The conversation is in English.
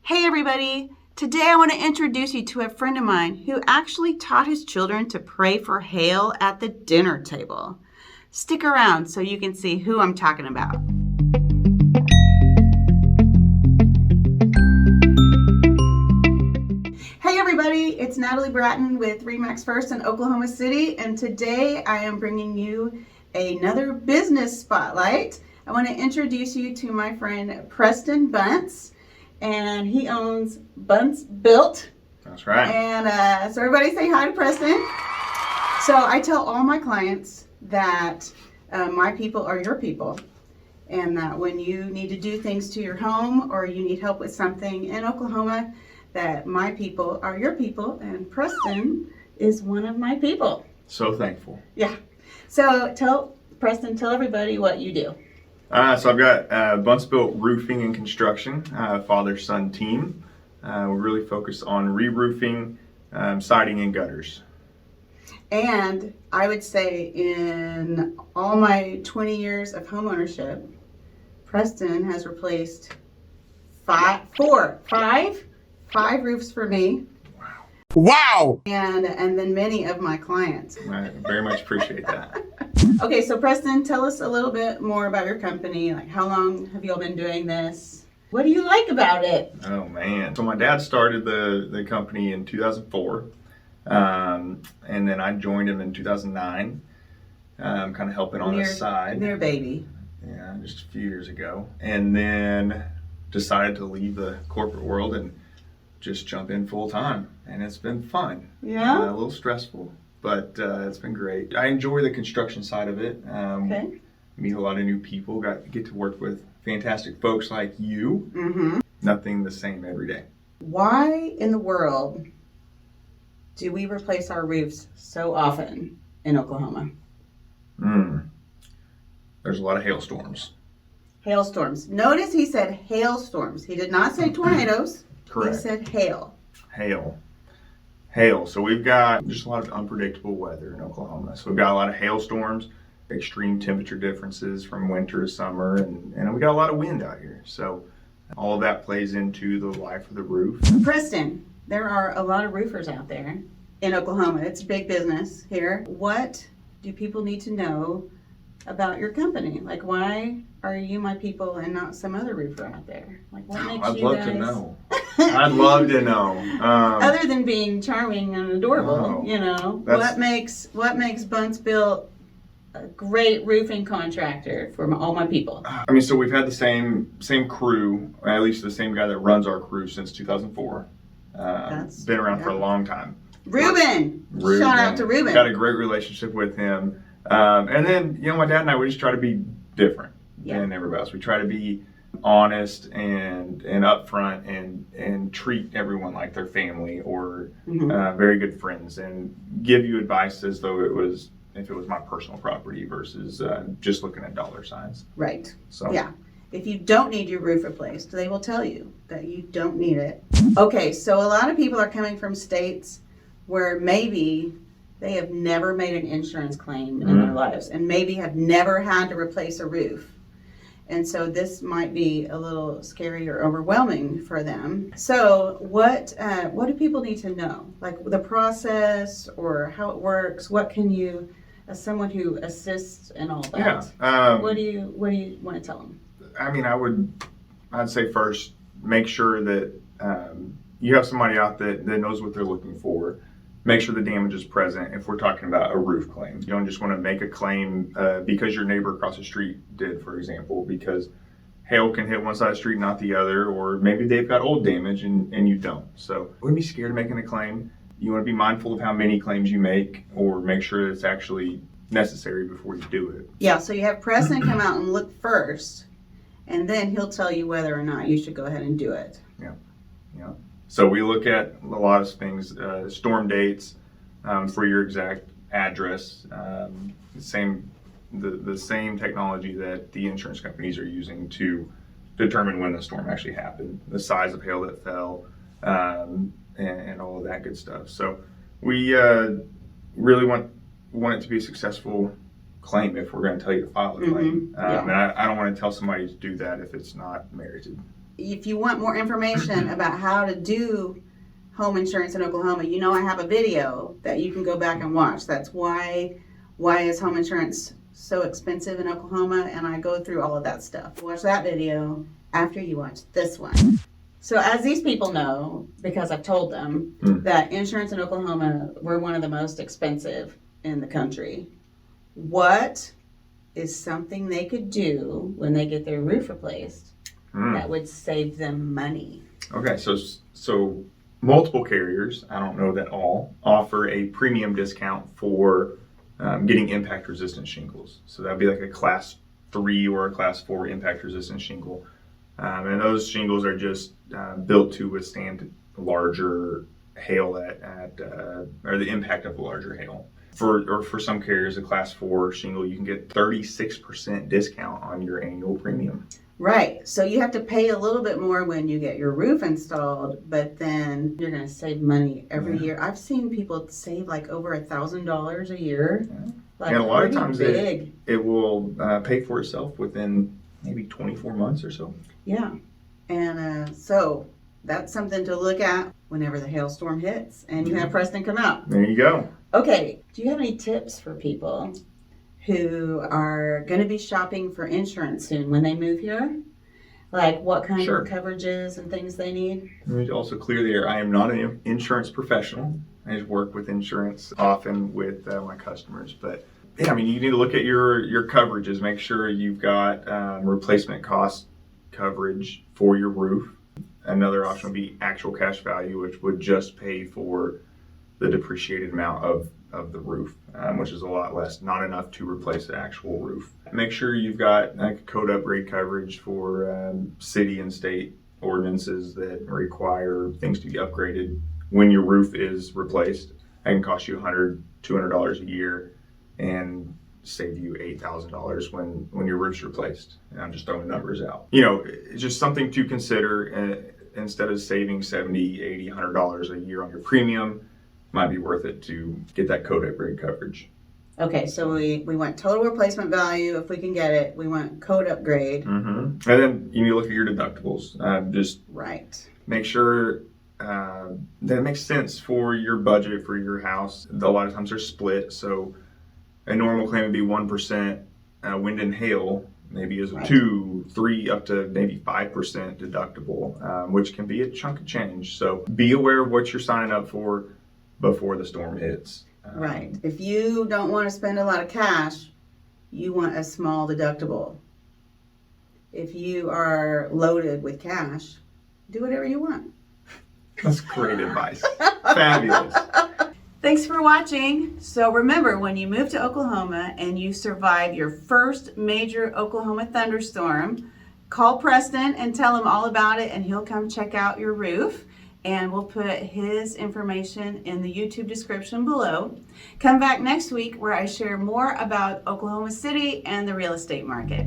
Hey everybody! Today I want to introduce you to a friend of mine who actually taught his children to pray for hail at the dinner table. Stick around so you can see who I'm talking about. Hey everybody, it's Natalie Bratton with Remax First in Oklahoma City, and today I am bringing you another business spotlight. I want to introduce you to my friend Preston Buntz, and he owns Buntz Built. That's right. And so everybody say hi to Preston. So I tell all my clients that my people are your people, and that when you need to do things to your home or you need help with something in Oklahoma, that my people are your people, and Preston is one of my people. So thankful. Yeah. So tell everybody what you do. So I've got Buntz Built Roofing and Construction, father-son team. We're really focused on re-roofing, siding, and gutters. And I would say in all my 20 years of homeownership, Preston has replaced five roofs for me. Wow! And then many of my clients. I very much appreciate that. Okay, so Preston, tell us a little bit more about your company. Like, how long have you all been doing this? What do you like about it? Oh man! So my dad started the company in 2004, and then I joined him in 2009, kind of helping on the side. Their baby. Yeah, just a few years ago, and then decided to leave the corporate world and just jump in full time, and it's been fun. Yeah. A little stressful, but it's been great. I enjoy the construction side of it. Okay. Meet a lot of new people. Get to work with fantastic folks like you. Mm-hmm. Nothing the same every day. Why in the world do we replace our roofs so often in Oklahoma? There's a lot of hailstorms. Hailstorms. Notice he said hailstorms. He did not say tornadoes. Correct. He said hail. Hail. So we've got just a lot of unpredictable weather in Oklahoma. So we've got a lot of hailstorms, extreme temperature differences from winter to summer, and we got a lot of wind out here. So all of that plays into the life of the roof. Preston, there are a lot of roofers out there in Oklahoma. It's a big business here. What do people need to know about your company? Like, why are you my people and not some other roofer out there? Like, what makes I'd you love guys... to know. I'd love to know. Other than being charming and adorable, you know, what makes Buntz Built a great roofing contractor for all my people? I mean, so we've had the same crew, at least the same guy that runs our crew since 2004. Been around for a long time. Ruben. Shout out to Ruben. Got a great relationship with him. And then, my dad and I, we just try to be different than everybody else. We try to be honest and upfront and treat everyone like their family or very good friends, and give you advice as though if it was my personal property versus just looking at dollar signs. Right. So yeah. If you don't need your roof replaced, they will tell you that you don't need it. Okay, so a lot of people are coming from states where maybe they have never made an insurance claim in their lives, and maybe have never had to replace a roof. And so this might be a little scary or overwhelming for them. So what do people need to know? Like the process or how it works? What can you, as someone who assists in all that, what do you want to tell them? I mean, I'd say first, make sure that you have somebody out that knows what they're looking for. Make sure the damage is present if we're talking about a roof claim. You don't just want to make a claim because your neighbor across the street did, for example, because hail can hit one side of the street, not the other, or maybe they've got old damage and you don't. So wouldn't be scared of making a claim. You want to be mindful of how many claims you make, or make sure it's actually necessary before you do it. Yeah, so you have Preston come out and look first, and then he'll tell you whether or not you should go ahead and do it. Yeah. So we look at a lot of things, storm dates for your exact address, the same technology that the insurance companies are using to determine when the storm actually happened, the size of hail that fell, and all of that good stuff. So we really want it to be a successful claim if we're going to tell you to file a claim. And I don't want to tell somebody to do that if it's not merited. if you want more information about how to do home insurance in Oklahoma, you know I have a video that you can go back and watch. That's why is home insurance so expensive in Oklahoma, and I go through all of that stuff. Watch that video after you watch this one. So as these people know, because I've told them that insurance in Oklahoma, we're one of the most expensive in the country. What is something they could do when they get their roof replaced that would save them money? Okay, so multiple carriers, I don't know that all, offer a premium discount for getting impact resistant shingles. So that'd be like a class 3 or a class 4 impact resistant shingle. And those shingles are just built to withstand larger hail or the impact of larger hail. For some carriers, a class 4 shingle, you can get 36% discount on your annual premium. Right. So you have to pay a little bit more when you get your roof installed, but then you're going to save money every year. I've seen people save like over $1,000 a year. Yeah. Like, and a lot of times big. it will pay for itself within maybe 24 months or so. Yeah. And so that's something to look at whenever the hailstorm hits and you have Preston come out. There you go. Okay. Do you have any tips for people who are going to be shopping for insurance soon when they move here? Like what kind of coverages and things they need? Let me also clear the air. I am not an insurance professional. I just work with insurance often with my customers. But yeah, I mean, you need to look at your coverages. Make sure you've got replacement cost coverage for your roof. Another option would be actual cash value, which would just pay for the depreciated amount of the roof, which is a lot less, not enough to replace the actual roof. Make sure you've got like code upgrade coverage for city and state ordinances that require things to be upgraded when your roof is replaced. It can cost you $100, $200 a year and save you $8,000 when your roof's replaced. And I'm just throwing numbers out. You know, it's just something to consider. Instead of saving $70, $80, $100 a year on your premium, might be worth it to get that code upgrade coverage. Okay, so we want total replacement value if we can get it. We want code upgrade. And then you need to look at your deductibles. Just make sure that it makes sense for your budget for your house. A lot of times they're split, so a normal claim would be 1% wind and hail. Maybe is a 2, 3, up to maybe 5% deductible, which can be a chunk of change. So be aware of what you're signing up for before the storm hits. Right. If you don't want to spend a lot of cash, you want a small deductible. If you are loaded with cash, do whatever you want. That's great advice. Fabulous. Thanks for watching. So remember, when you move to Oklahoma and you survive your first major Oklahoma thunderstorm, call Preston and tell him all about it and he'll come check out your roof. And we'll put his information in the YouTube description below. Come back next week where I share more about Oklahoma City and the real estate market.